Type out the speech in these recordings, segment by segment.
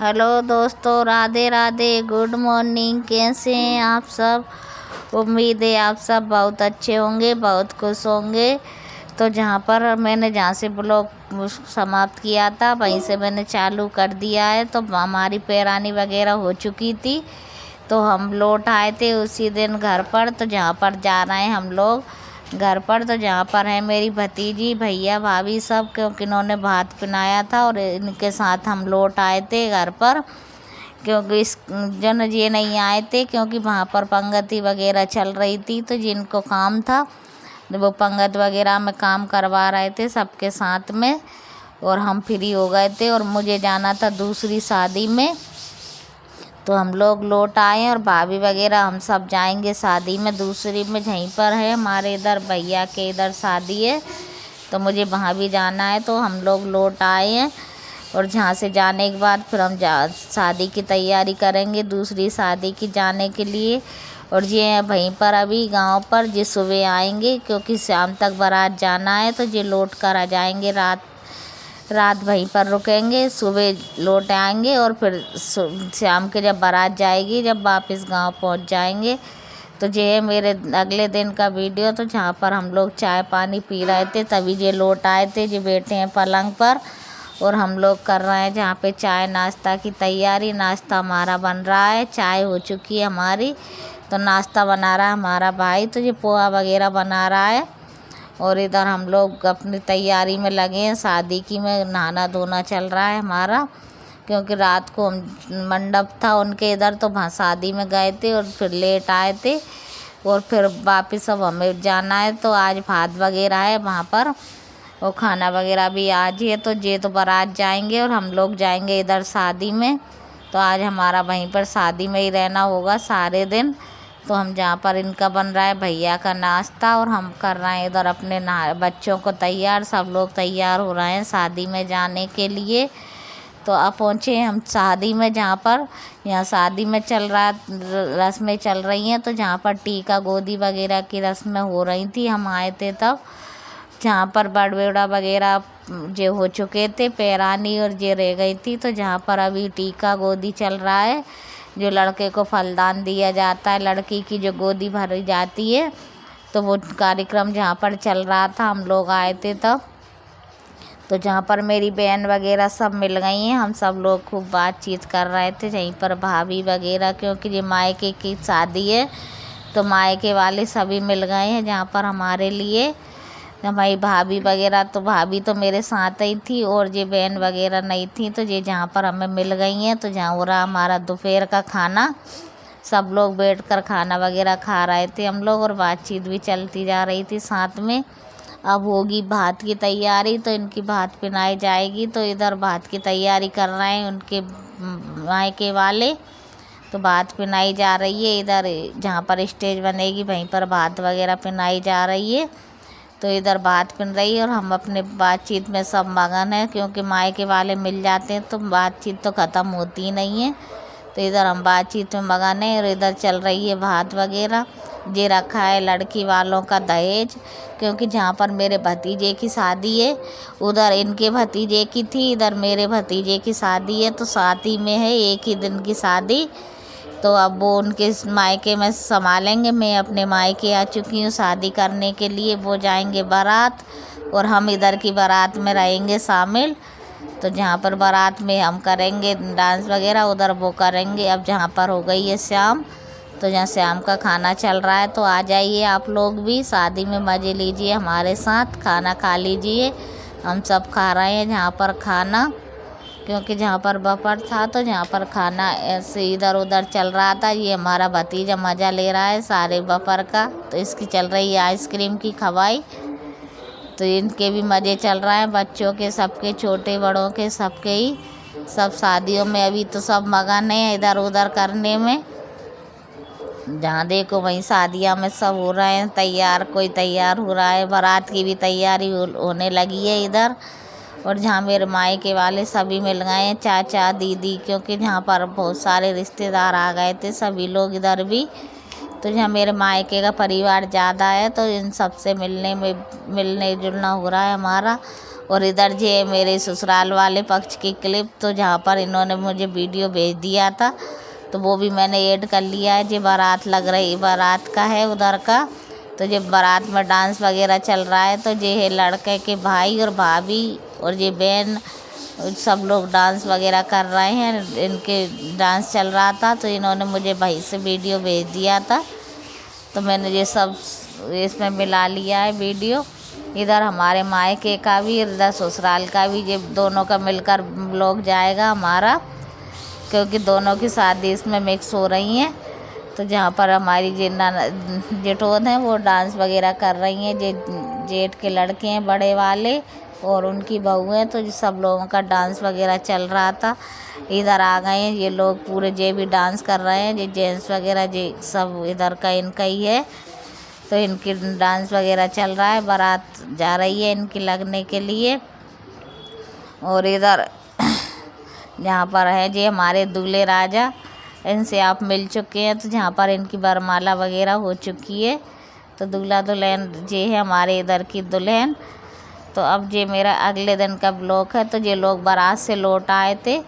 Hello दोस्तों, Radhe Radhe, good morning. कैसे हैं आप सब? उम्मीद है आप सब बहुत अच्छे होंगे, बहुत खुश होंगे। तो जहाँ से ब्लॉग समाप्त किया था वहीं से मैंने चालू कर दिया है। तो हमारी पैरानी वगैरह हो चुकी थी, तो हम लौट आए थे उसी दिन घर पर। तो जहाँ पर जा रहे हैं हम लोग घर पर, तो जहाँ पर है मेरी भतीजी, भैया, भाभी सब, क्योंकि इन्होंने भात बनाया था और इनके साथ हम लौट आए थे घर पर। क्योंकि इस जन ये नहीं आए थे, क्योंकि वहाँ पर पंगति वगैरह चल रही थी, तो जिनको काम था वो पंगत वगैरह में काम करवा रहे थे सबके साथ में, और हम फ्री हो गए थे और मुझे जाना था दूसरी शादी में। तो हम लोग लौट आए और भाभी वगैरह हम सब जाएंगे शादी में, दूसरी में यहीं पर है हमारे इधर भैया के इधर शादी है, तो मुझे वहाँ भी जाना है। तो हम लोग लौट आए हैं और जहाँ से जाने के बाद फिर हम शादी की तैयारी करेंगे दूसरी शादी की जाने के लिए। और ये वहीं पर अभी गांव पर ये सुबह आएंगे, क्योंकि शाम तक बारात जाना है, तो ये लौट कर आ जाएंगे। रात वहीं पर रुकेंगे, सुबह लौट आएंगे और फिर शाम के जब बारात जाएगी, जब वापस गांव पहुंच जाएंगे। तो ये है मेरे अगले दिन का वीडियो। तो जहाँ पर हम लोग चाय पानी पी रहे थे तभी ये लौट आए थे। ये बैठे हैं पलंग पर और हम लोग कर रहे हैं जहाँ पे चाय नाश्ता की तैयारी। नाश्ता हमारा बन रहा है, चाय हो चुकी है हमारी, तो नाश्ता बना रहा है हमारा भाई। तो ये पोहा वगैरह बना रहा है और इधर हम लोग अपनी तैयारी में लगे हैं शादी की में। नहाना धोना चल रहा है हमारा, क्योंकि रात को हम मंडप था उनके इधर, तो वहाँ शादी में गए थे और फिर लेट आए थे और फिर वापस अब हमें जाना है। तो आज भात वगैरह है वहाँ पर और खाना वगैरह भी आज ही है। तो ये तो बारात जाएंगे और हम लोग जाएंगे इधर शादी में। तो आज हमारा वहीं पर शादी में ही रहना होगा सारे दिन। तो हम जहाँ पर इनका बन रहा है भैया का नाश्ता और हम कर रहे हैं इधर अपने बच्चों को तैयार। सब लोग तैयार हो रहे हैं शादी में जाने के लिए। तो अब पहुँचे हम शादी में, जहाँ पर यहाँ शादी में चल रहा रस्में चल रही हैं। तो जहाँ पर टीका गोदी वगैरह की रस्में हो रही थी, हम आए थे तब। जहाँ पर बड़वेड़ा वगैरह जो हो चुके थे, पैरानी और ये रह गई थी। तो जहाँ पर अभी टीका गोदी चल रहा है, जो लड़के को फलदान दिया जाता है, लड़की की जो गोदी भरी जाती है, तो वो कार्यक्रम जहाँ पर चल रहा था हम लोग आए थे तब। तो जहाँ पर मेरी बहन वगैरह सब मिल गई हैं, हम सब लोग खूब बातचीत कर रहे थे। यहीं पर भाभी वगैरह, क्योंकि ये मायके की शादी है, तो मायके वाले सभी मिल गए हैं जहाँ पर हमारे लिए। हमारी भाभी वगैरह, तो भाभी तो मेरे साथ ही थी और ये बहन वगैरह नहीं थी, तो ये जहाँ पर हमें मिल गई हैं। तो जहाँ हो रहा हमारा दोपहर का खाना, सब लोग बैठकर खाना वगैरह खा रहे थे हम लोग और बातचीत भी चलती जा रही थी साथ में। अब होगी भात की तैयारी, तो इनकी भात पिनाई जाएगी। तो इधर भात की तैयारी कर रहे हैं उनके मायके वाले, तो भात पिनाई जा रही है इधर। जहाँ पर स्टेज बनेगी वहीं पर भात वगैरह पिनाई जा रही है। तो इधर बात पिन रही है और हम अपने बातचीत में सब मगन हैं, क्योंकि मायके वाले मिल जाते हैं तो बातचीत तो ख़त्म होती ही नहीं है। तो इधर हम बातचीत में मगन हैं और इधर चल रही है भात वगैरह। ये रखा है लड़की वालों का दहेज, क्योंकि जहाँ पर मेरे भतीजे की शादी है, उधर इनके भतीजे की थी, इधर मेरे भतीजे की शादी है, तो साथ ही में है, एक ही दिन की शादी। तो अब वो उनके मायके में संभालेंगे। मैं अपने मायके आ चुकी हूँ शादी करने के लिए, वो जाएंगे बारात और हम इधर की बारात में रहेंगे शामिल। तो जहाँ पर बारात में हम करेंगे डांस वगैरह, उधर वो करेंगे। अब जहाँ पर हो गई है शाम, तो जहाँ शाम का खाना चल रहा है, तो आ जाइए आप लोग भी शादी में मज़े लीजिए हमारे साथ, खाना खा लीजिए। हम सब खा रहे हैं जहाँ पर खाना, क्योंकि जहाँ पर बफर था, तो जहाँ पर खाना ऐसे इधर उधर चल रहा था। ये हमारा भतीजा मज़ा ले रहा है सारे बफर का, तो इसकी चल रही है आइसक्रीम की खवाई। तो इनके भी मज़े चल रहे हैं, बच्चों के, सबके, छोटे बड़ों के, सबके ही। सब शादियों में अभी तो सब मगन हैं इधर उधर करने में। जहाँ देखो वहीं शादियाँ में सब हो रहे हैं तैयार, कोई तैयार हो रहा है, बारात की भी तैयारी होने लगी है इधर। और जहाँ मेरे मायके वाले सभी मिल गए हैं, चाचा दीदी, क्योंकि जहाँ पर बहुत सारे रिश्तेदार आ गए थे सभी लोग इधर भी। तो जहाँ मेरे मायके का परिवार ज़्यादा है, तो इन सब से मिलने जुलना हो रहा है हमारा। और इधर जे मेरे ससुराल वाले पक्ष की क्लिप, तो जहाँ पर इन्होंने मुझे वीडियो भेज दिया था तो वो भी मैंने ऐड कर लिया है। जे बारात लग रही, बारात का है उधर का, तो जे बारात में डांस वगैरह चल रहा है, तो ये है लड़के के भाई और भाभी और ये बहन, सब लोग डांस वगैरह कर रहे हैं। इनके डांस चल रहा था तो इन्होंने मुझे भाई से वीडियो भेज दिया था, तो मैंने ये सब इसमें मिला लिया है वीडियो। इधर हमारे मायके का भी, इधर ससुराल का भी, ये दोनों का मिलकर ब्लॉग जाएगा हमारा, क्योंकि दोनों की शादी इसमें मिक्स हो रही हैं। तो जहाँ पर हमारी जेठोद हैं वो डांस वगैरह कर रही हैं, जेठ के लड़के हैं बड़े वाले और उनकी बहू हैं, तो सब लोगों का डांस वगैरह चल रहा था। इधर आ गए हैं ये लोग पूरे, जे भी डांस कर रहे हैं, ये जेंट्स वगैरह जे सब इधर का इनका ही है, तो इनकी डांस वगैरह चल रहा है। बारात जा रही है इनकी लगने के लिए। और इधर जहाँ पर है जे हमारे दूल्हे राजा, इनसे आप मिल चुके हैं, तो जहाँ पर इनकी वरमाला वगैरह हो चुकी है। तो दूल्हा दुल्हन ये है हमारे इधर की दुल्हन। तो अब ये मेरा अगले दिन का ब्लॉग है। तो ये लोग बारात से लौट आए थे,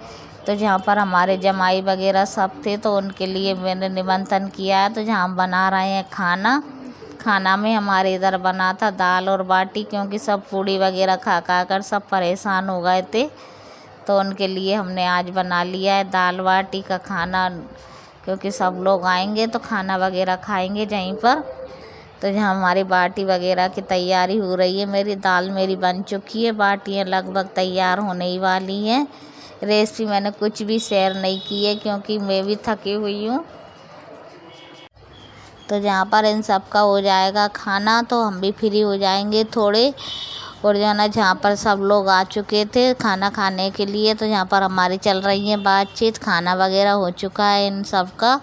तो जहाँ पर हमारे जमाई वगैरह सब थे, तो उनके लिए मैंने निमंत्रण किया है। तो जहाँ हम बना रहे हैं खाना में हमारे इधर बना था दाल और बाटी, क्योंकि सब पूड़ी वगैरह खा कर सब परेशान हो गए थे, तो उनके लिए हमने आज बना लिया है दाल बाटी का खाना, क्योंकि सब लोग आएंगे तो खाना वगैरह खाएंगे यहीं पर। तो जहाँ हमारी बाटी वगैरह की तैयारी हो रही है, मेरी दाल मेरी बन चुकी है, बाटियाँ लगभग तैयार होने ही वाली हैं। रेसिपी मैंने कुछ भी शेयर नहीं की है, क्योंकि मैं भी थकी हुई हूँ। तो जहाँ पर इन सब का हो जाएगा खाना, तो हम भी फ्री हो जाएंगे थोड़े। और जो है ना, जहाँ पर सब लोग आ चुके थे खाना खाने के लिए, तो जहाँ पर हमारी चल रही है बातचीत, खाना वगैरह हो चुका है इन सब का,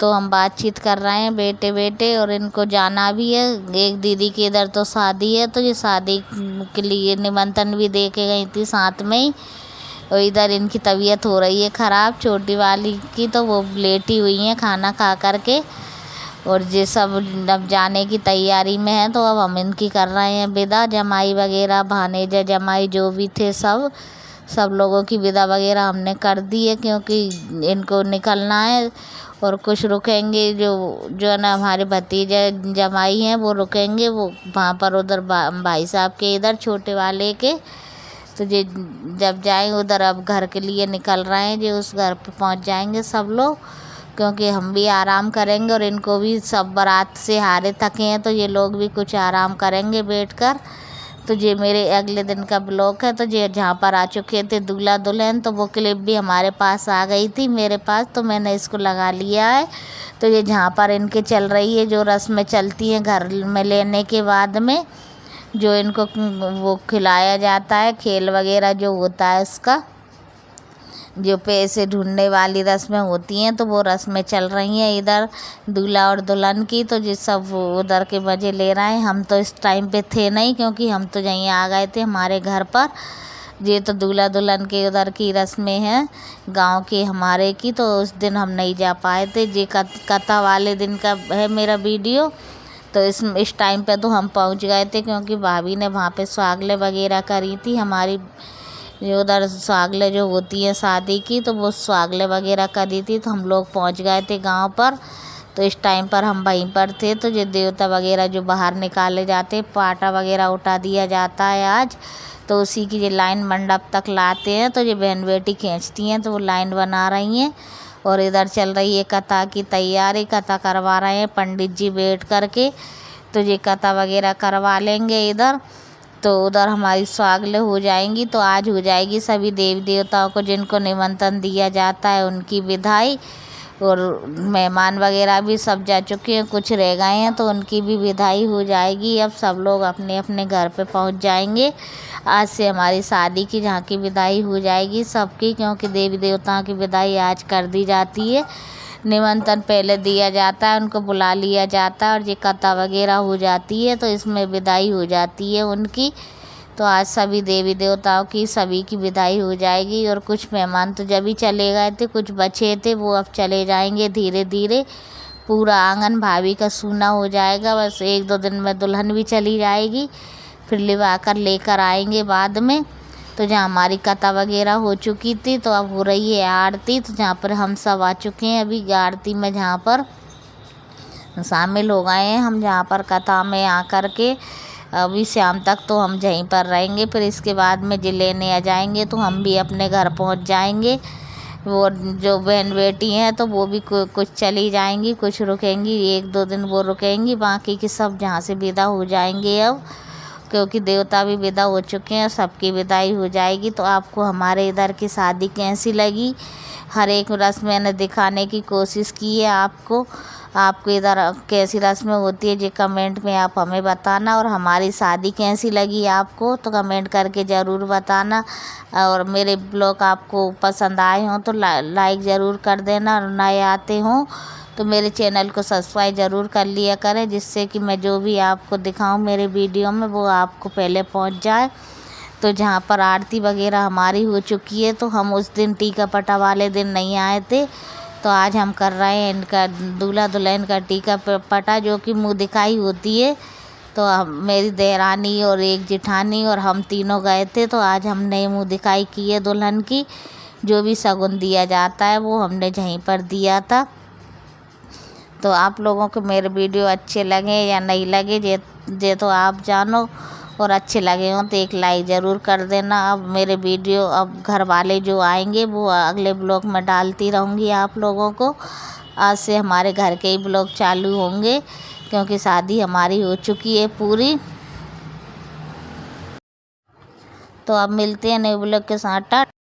तो हम बातचीत कर रहे हैं बेटे और इनको जाना भी है। एक दीदी के इधर तो शादी है, तो ये शादी के लिए निमंत्रण भी दे के गई थी साथ में ही। और इधर इनकी तबीयत हो रही है ख़राब, छोटी वाली की, तो वो लेटी हुई हैं खाना खा कर के। और ये सब अब जाने की तैयारी में है, तो अब हम इनकी कर रहे हैं विदा। जमाई वगैरह, भानेजा जमाई जो भी थे, सब लोगों की विदा वगैरह हमने कर दी है, क्योंकि इनको निकलना है। और कुछ रुकेंगे, जो है ना हमारे भतीजे जमाई हैं वो रुकेंगे, वो वहाँ पर उधर भाई साहब के इधर छोटे वाले के। तो ये जब जाएंगे उधर, अब घर के लिए निकल रहे हैं, जो उस घर पे पहुँच जाएंगे सब लोग, क्योंकि हम भी आराम करेंगे और इनको भी, सब बारात से हारे थके हैं, तो ये लोग भी कुछ आराम करेंगे बैठकर। तो ये मेरे अगले दिन का ब्लॉग है। तो ये जहाँ पर आ चुके थे दूल्हा दुल्हन, तो वो क्लिप भी हमारे पास आ गई थी मेरे पास, तो मैंने इसको लगा लिया है। तो ये जहाँ पर इनके चल रही है जो रस्में चलती हैं घर में लेने के बाद में, जो इनको वो खिलाया जाता है, खेल वगैरह जो होता है उसका, जो पैसे ढूंढने वाली रस्में होती हैं, तो वो रस्में चल रही हैं इधर दूल्हा और दुल्हन की। तो जिस सब उधर के मज़े ले रहे हैं। हम तो इस टाइम पे थे नहीं, क्योंकि हम तो यहीं आ गए थे हमारे घर पर। ये तो दूल्हा दुल्हन के उधर की रस्में हैं गांव के हमारे की, तो उस दिन हम नहीं जा पाए थे। ये कथा वाले दिन का है मेरा वीडियो। तो इस टाइम पे तो हम पहुंच गए थे, क्योंकि भाभी ने वहाँ पे स्वागले वगैरह करी थी हमारी, जो उधर स्वागले जो होती है शादी की, तो वो स्वागले वगैरह करी थी, तो हम लोग पहुंच गए थे गांव पर। तो इस टाइम पर हम वहीं पर थे। तो ये देवता वगैरह जो बाहर निकाले जाते, पाटा वगैरह उठा दिया जाता है आज, तो उसी की ये लाइन मंडप तक लाते हैं। तो ये बहन बेटी खींचती हैं, तो वो लाइन बना रही हैं। और इधर चल रही है कथा की तैयारी, कथा करवा रहे हैं पंडित जी बैठ करके। तो ये कथा वगैरह करवा लेंगे इधर, तो उधर हमारी स्वागले हो जाएंगी। तो आज हो जाएगी सभी देवी देवताओं को जिनको निमंत्रण दिया जाता है उनकी विदाई। और मेहमान वगैरह भी सब जा चुके हैं, कुछ रह गए हैं, तो उनकी भी विदाई हो जाएगी। अब सब लोग अपने अपने घर पे पहुंच जाएंगे। आज से हमारी शादी की जहाँ की विदाई हो जाएगी सबकी, क्योंकि देवी देवताओं की विदाई आज कर दी जाती है। निमंत्रण पहले दिया जाता है, उनको बुला लिया जाता है, और ये कथा वगैरह हो जाती है, तो इसमें विदाई हो जाती है उनकी। तो आज सभी देवी देवताओं की सभी की विदाई हो जाएगी। और कुछ मेहमान तो जब ही चले गए थे, कुछ बचे थे वो अब चले जाएंगे धीरे धीरे। पूरा आंगन भाभी का सूना हो जाएगा, बस 1-2 दिन में दुल्हन भी चली जाएगी। फिर लिवा कर लेकर आएंगे बाद में। तो जहाँ हमारी कथा वगैरह हो चुकी थी, तो अब हो रही है आरती। तो जहाँ पर हम सब आ चुके हैं अभी आरती में, जहाँ पर शामिल हो गए हैं हम, जहाँ पर कथा में आकर के अभी शाम तक तो हम यहीं पर रहेंगे। फिर इसके बाद में जो लेने आ जाएंगे तो हम भी अपने घर पहुँच जाएंगे। वो जो बहन बेटी हैं तो वो भी कुछ चली जाएंगी, कुछ रुकेंगी, 1-2 दिन वो रुकेंगी, बाकी के सब जहाँ से विदा हो जाएंगे अब, क्योंकि देवता भी विदा हो चुके हैं, सबकी विदाई हो जाएगी। तो आपको हमारे इधर की शादी कैसी लगी, हर एक रस्म मैंने दिखाने की कोशिश की है आपको इधर कैसी रस्में होती है, ये कमेंट में आप हमें बताना। और हमारी शादी कैसी लगी आपको तो कमेंट करके ज़रूर बताना। और मेरे ब्लॉग आपको पसंद आए हों तो लाइक ज़रूर कर देना, और नए आते हों तो मेरे चैनल को सब्सक्राइब ज़रूर कर लिया करें, जिससे कि मैं जो भी आपको दिखाऊं मेरे वीडियो में वो आपको पहले पहुंच जाए। तो जहाँ पर आरती वगैरह हमारी हो चुकी है, तो हम उस दिन टीका पटा वाले दिन नहीं आए थे, तो आज हम कर रहे हैं इनका दूल्हा दुल्हन का टीका पटा, जो कि मुँह दिखाई होती है। तो मेरी देरानी और एक जेठानी और हम तीनों गए थे, तो आज हमने मुँह दिखाई की है दुल्हन की। जो भी शगुन दिया जाता है वो हमने यहीं पर दिया था। तो आप लोगों को मेरे वीडियो अच्छे लगे या नहीं लगे ये तो आप जानो, और अच्छे लगे हों तो एक लाइक ज़रूर कर देना। अब मेरे वीडियो अब घर वाले जो आएंगे वो अगले ब्लॉग में डालती रहूँगी आप लोगों को। आज से हमारे घर के ही ब्लॉग चालू होंगे, क्योंकि शादी हमारी हो चुकी है पूरी। तो अब मिलते हैं नए ब्लॉग के साथ।